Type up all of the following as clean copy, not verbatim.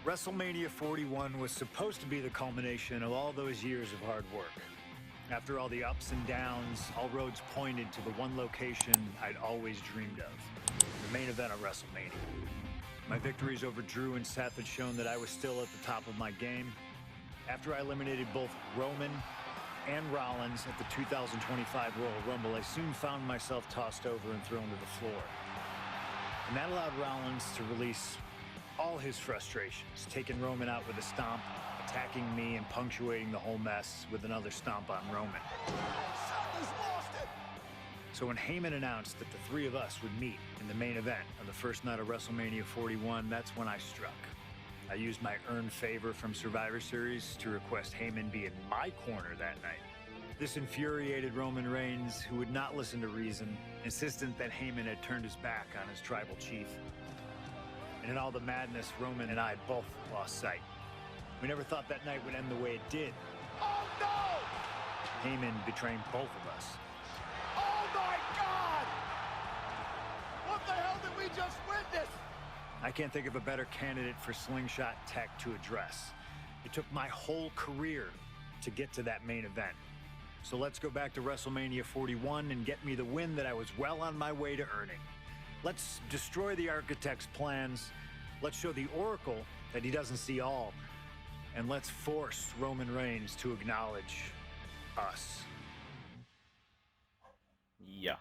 WrestleMania 41 was supposed to be the culmination of all those years of hard work. After all the ups and downs, all roads pointed to the one location I'd always dreamed of, the main event of WrestleMania. My victories over Drew and Seth had shown that I was still at the top of my game. After I eliminated both Roman and Rollins at the 2025 Royal Rumble, I soon found myself tossed over and thrown to the floor. And that allowed Rollins to release all his frustrations, taking Roman out with a stomp, attacking me, and punctuating the whole mess with another stomp on Roman. So when Heyman announced that the three of us would meet in the main event on the first night of WrestleMania 41, that's when I struck. I used my earned favor from Survivor Series to request Heyman be in my corner that night. This infuriated Roman Reigns, who would not listen to reason, insistent that Heyman had turned his back on his tribal chief. And in all the madness, Roman and I both lost sight. We never thought that night would end the way it did. Oh, no! Heyman betraying both of us. Oh, my God! What the hell did we just witness? I can't think of a better candidate for slingshot tech to address. It took my whole career to get to that main event. So let's go back to WrestleMania 41 and get me the win that I was well on my way to earning. Let's destroy the architect's plans. Let's show the Oracle that he doesn't see all. And let's force Roman Reigns to acknowledge us. Yeah.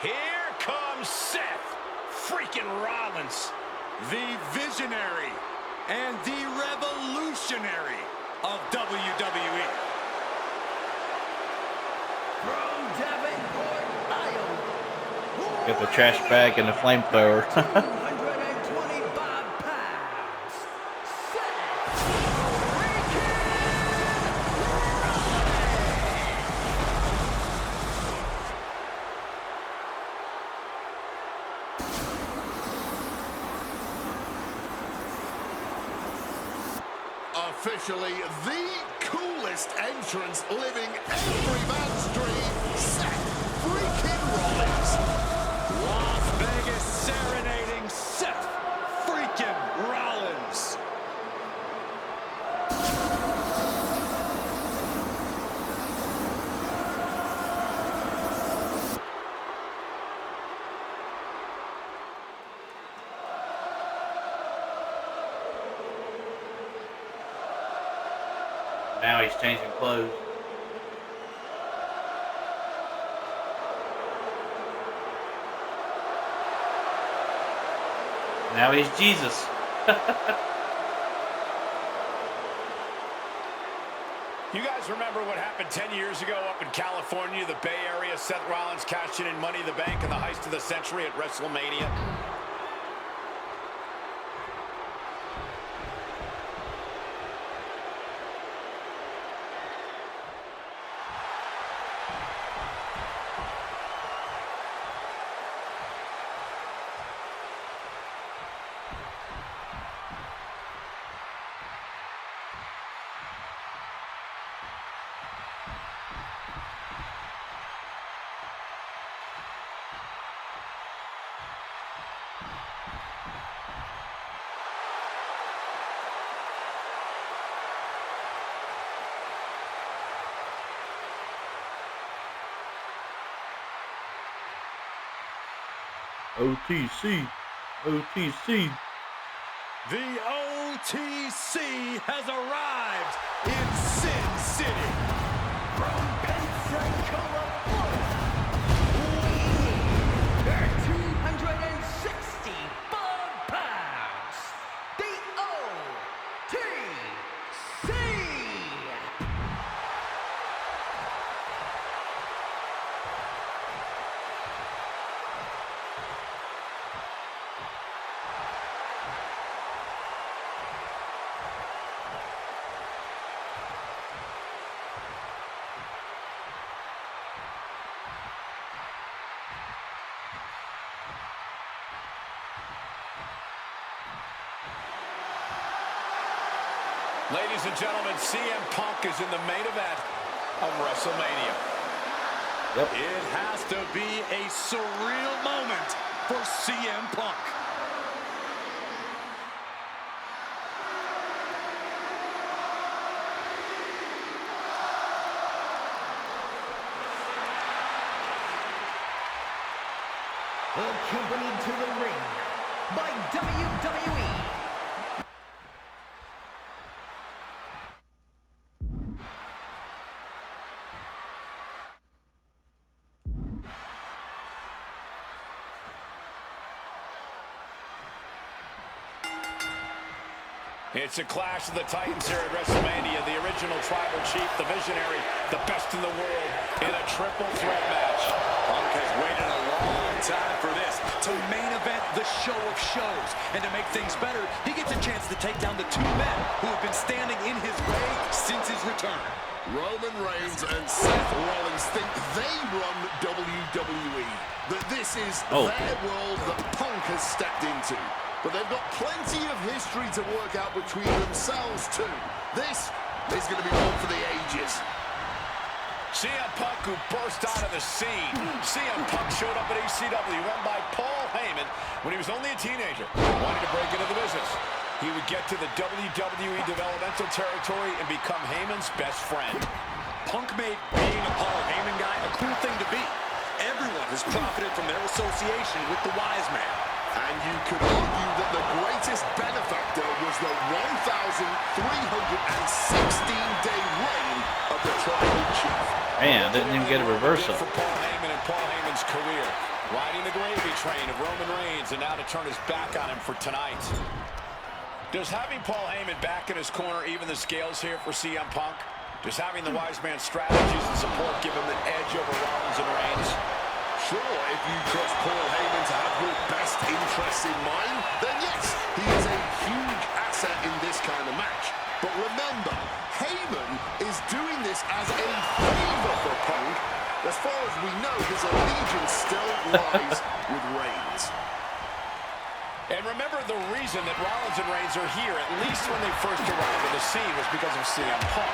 Here comes Seth freaking Rollins, The visionary and the revolutionary of WWE. From Davenport, Iowa. Got the trash bag and the flamethrower. 225 pounds. Officially the coolest entrance living every man's dream, Seth freaking Rollins. Las Vegas serenading Seth freaking Rollins. Now he's changing clothes. Now he's Jesus. You guys remember what happened 10 years ago up in California, the Bay Area? Seth Rollins cashing in Money in the Bank in the heist of the century at WrestleMania. OTC. OTC. The OTC has arrived in Sin City. From Pensacola, Florida. 265 pounds. The OTC. Ladies and gentlemen, CM Punk is in the main event of WrestleMania. Yep. It has to be a surreal moment for CM Punk. Accompanied to the ring by WWE. It's a clash of the Titans here at WrestleMania. The original tribal chief, the visionary, the best in the world in a triple threat match. Punk has waited a long time for this, to main event the show of shows. And to make things better, he gets a chance to take down the two men who have been standing in his way since his return. Roman Reigns and Seth Rollins think they run WWE. That this is their world that Punk has stepped into. But they've got plenty of history to work out between themselves too. This is going to be one for the ages. CM Punk, who burst out of the scene. CM Punk showed up at ECW, run by Paul Heyman, when he was only a teenager, wanting to break into the business. He would get to the WWE developmental territory and become Heyman's best friend. Punk made being a Paul Heyman guy a cool thing to be. Everyone has profited from their association with the wise man. And you could argue that the greatest benefactor was the 1,316-day reign of the tribal chief. Man, didn't even get a reversal. For Paul Heyman and Paul Heyman's career, riding the gravy train of Roman Reigns, and now to turn his back on him for tonight. Does having Paul Heyman back in his corner even the scales here for CM Punk? Does having the wise man's strategies and support give him an edge over Rollins and Reigns? Sure, if you trust Paul Heyman to have your best interests in mind, then yes, he is a huge asset in this kind of match. But remember, Heyman is doing this as a favor for Punk. As far as we know, his allegiance still lies with Reigns. And remember, the reason that Rollins and Reigns are here, at least when they first arrived at the scene, was because of CM Punk.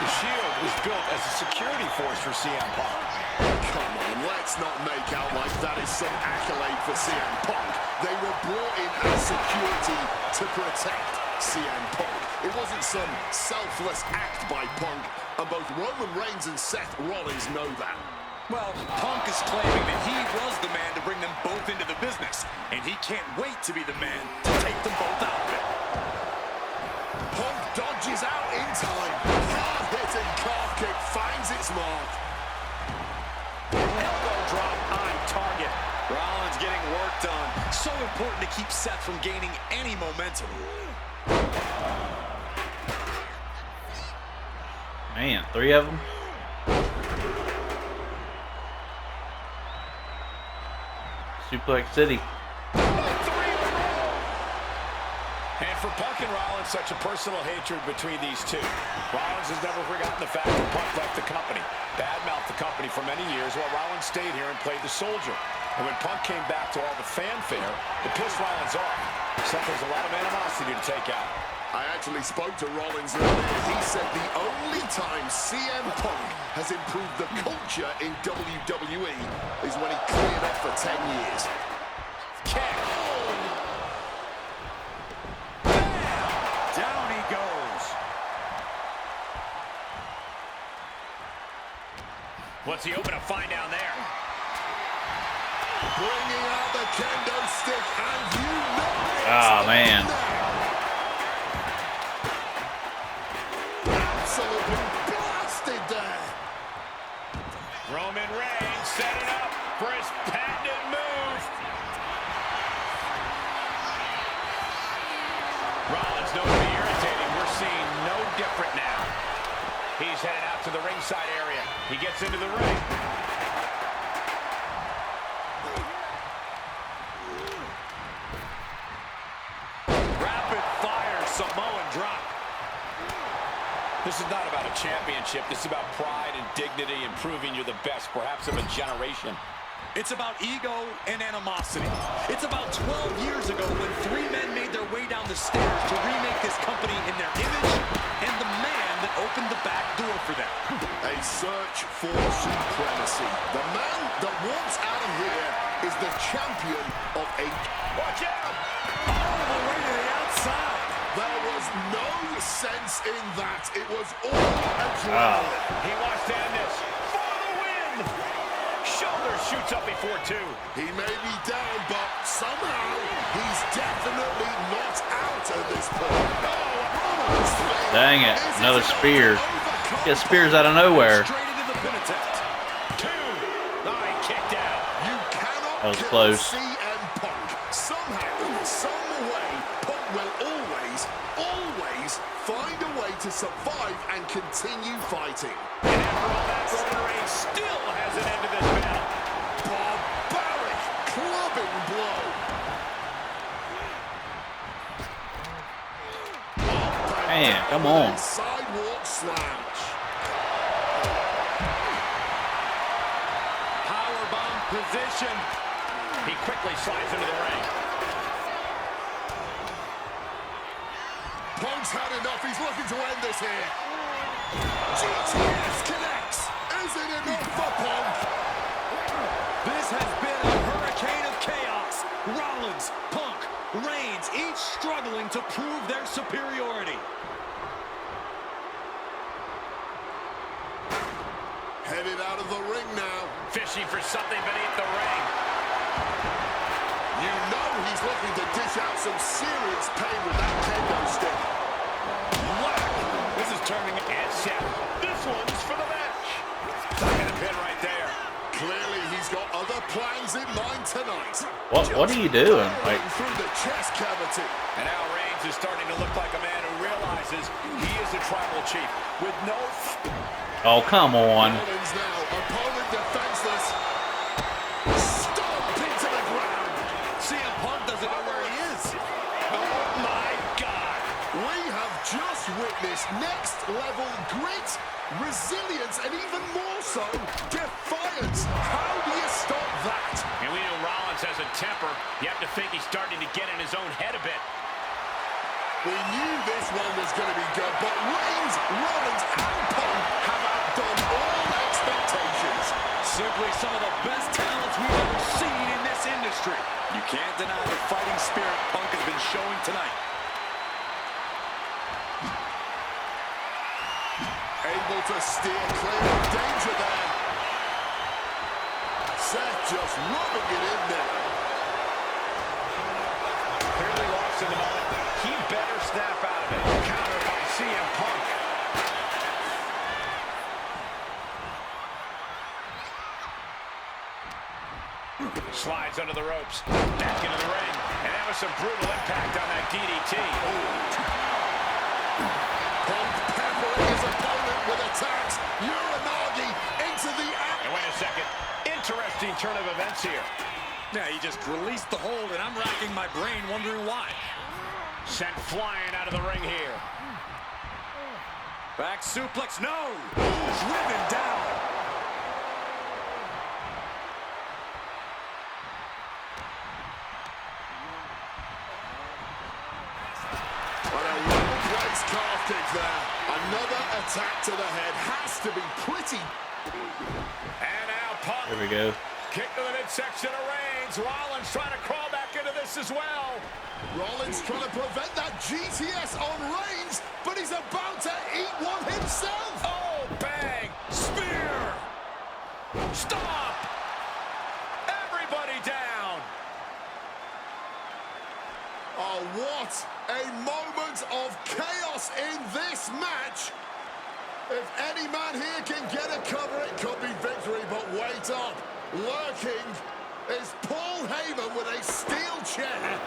The Shield was built as a security force for CM Punk. Come on, let's not make out like that is some accolade for CM Punk. They were brought in as security to protect CM Punk. It wasn't some selfless act by Punk, and both Roman Reigns and Seth Rollins know that. Well, Punk is claiming that he was the man to bring them both into the business, and he can't wait to be the man to take them both out of it. Punk dodges out in time. Hard-hitting calf kick finds its mark. Elbow drop on target. Rollins getting work done. So important to keep Seth from gaining any momentum. Man, 3 of them. Suplex City. And for Punk and Rollins, such a personal hatred between these two. Rollins has never forgotten the fact that Punk left the company, badmouthed the company for many years, while Rollins stayed here and played the soldier. And when Punk came back to all the fanfare, it pissed Rollins off. Except there's a lot of animosity to take out. I actually spoke to Rollins earlier. He said the only time CM Punk has improved the culture in WWE is when he cleared off for 10 years. Kick. Down he goes. What's he hoping to find down there? Bringing out the kendo stick, and you know it. Oh, man. Absolutely blasted there. Roman Reigns setting up for his patented move. Rollins knows to be irritating. We're seeing no different now. He's headed out to the ringside area. He gets into the ring. Rapid fire Samoan drop. This is not about a championship. This is about pride and dignity and proving you're the best, perhaps of a generation. It's about ego and animosity. It's about 12 years ago when 3 men made their way down the stairs to remake this company in their image and the man that opened the back door for them. A search for supremacy. The man that walks out of here is the champion of a... Watch out! All the way to the outside. There was no sense in that. It was all adrenaline. He wants to end this for the win. Shoulder shoots up before 2. He may be down, but somehow he's definitely not out at this point. Dang it, another spear. Get spears out of nowhere. Straight into the pin attempt. 2. Oh, he kicked out. You cannot That was kill close. CM Punk. Somehow, some way, Punk will always find a way to survive and continue fighting. And after all that, Roman Reigns still hasn't ended this battle. Barbaric clubbing blow. Man, come on. Sidewalk slouch. Powerbomb position. He quickly slides into the ring. Punk's had enough. He's looking to end this here. GTS connects. Is it enough for Punk? This has been a hurricane of chaos. Rollins, Punk, Reigns, each struggling to prove their superiority. Headed out of the ring now. Fishing for something beneath the ring. You know he's looking to dish out some serious pain with that kendo stick. Whack! This is turning and set. This one's for the match. Stuck in the pin right there. Clearly he's got other plans in mind tonight. What are you doing? Like, Through the chest cavity. And now Reigns is starting to look like a man who realizes he is a tribal chief with no... oh, come on. Rollins now, opponent defenseless. Stomp into the ground. CM Punk doesn't know where he is. Oh my God! We have just witnessed next level grit, resilience, and even more so, defiance. How do you stop that? And we know Rollins has a temper. You have to think he's starting to get in his own head a bit. We knew this one was going to be good, but Reigns, Rollins, and Punk have outdone all expectations. Simply some of the best talents we've ever seen in this industry. You can't deny the fighting spirit Punk has been showing tonight. Able to steer clear of danger there. Seth just rubbing it in there. Clearly lost in the moment. He better snap out of it. Countered by CM Punk. Slides under the ropes. Back into the ring. And that was some brutal impact on that DDT. Punk peppering his opponent with attacks. Uranagi into the act. And wait a second. Interesting turn of events here. Yeah, he just released the hold, and I'm racking my brain wondering why. Sent flying out of the ring here. Back suplex, no! Driven down. On a well-placed calf kick there. Another attack to the head has to be pretty. And now Punk. There we go. Kick to the midsection of Reigns. Rollins trying to crawl back into this as well. Rollins trying to prevent that GTS on Reigns, but he's about to eat one himself. Oh, bang. Spear. Stop. Everybody down. Oh, what a moment of chaos in this match. If any man here can get a cover, it could be victory, but wait up. Lurking is Paul Heyman with a steel chair.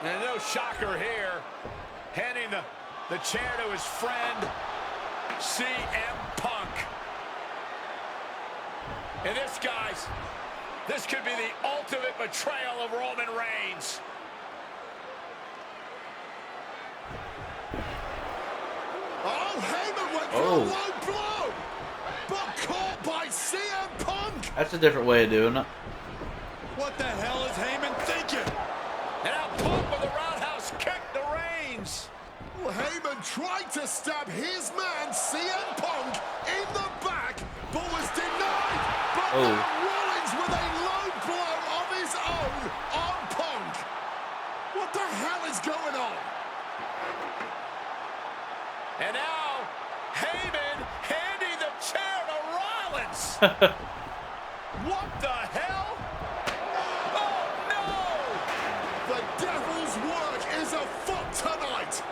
And no shocker here. Handing the chair to his friend, CM Punk. And this, guys, this could be the ultimate betrayal of Roman Reigns. Oh, Heyman went for a low blow, but caught by CM Punk. That's a different way of doing it. What the hell is Heyman thinking? And now Punk with a roundhouse kick to Reigns. Well, Heyman tried to stab his man, CM Punk, in the back, but was denied. But now Rollins with a low blow of his own on Punk. What the hell is going on? And now, Heyman handing the chair to Rollins. What the hell? Oh, no! The devil's work is afoot tonight.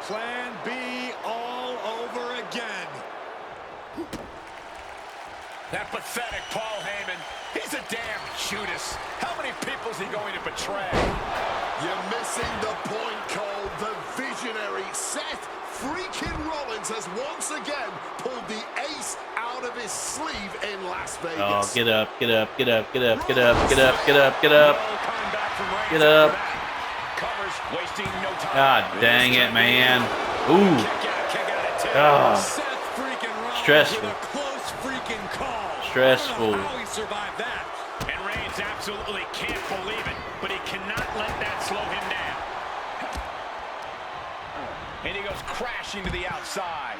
Plan B all over again. That pathetic Paul Heyman. He's a damn Judas. How many people's he going to betray? You're missing the point, Cole. The visionary Seth freaking Rollins has once again pulled the ace out of his sleeve in Las Vegas. Oh, get up, get up, get up, get up, get up, get up, get up, get up. Get up. Covers, wasting no time. God dang it, man. Ooh. Oh. Seth freaking Rollins Stressful. with a close freaking call. Stressful. I don't know how he survived that. And Reigns absolutely can't believe it, but he cannot let that slow him down. And he goes crashing to the outside.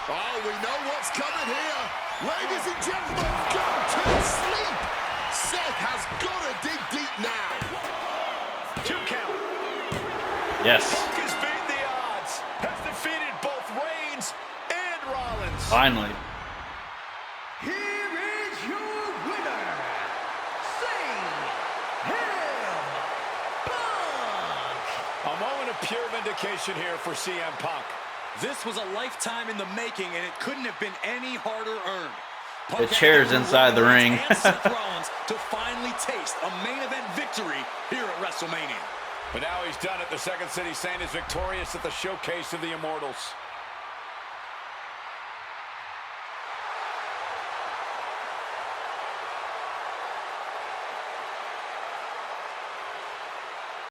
Oh, we know what's coming here. Ladies and gentlemen, go to sleep. Seth has got to dig deep now. 2 count. Yes. Punk has beaten the odds. Has defeated both Reigns and Rollins. Finally. Here is your winner, Punk. A moment of pure vindication here for CM Punk. This was a lifetime in the making, and it couldn't have been any harder earned. The chair's inside the ring. And Seth Rollins to finally taste a main event victory here at WrestleMania. But now he's done it. The Second City Saint is victorious at the Showcase of the Immortals.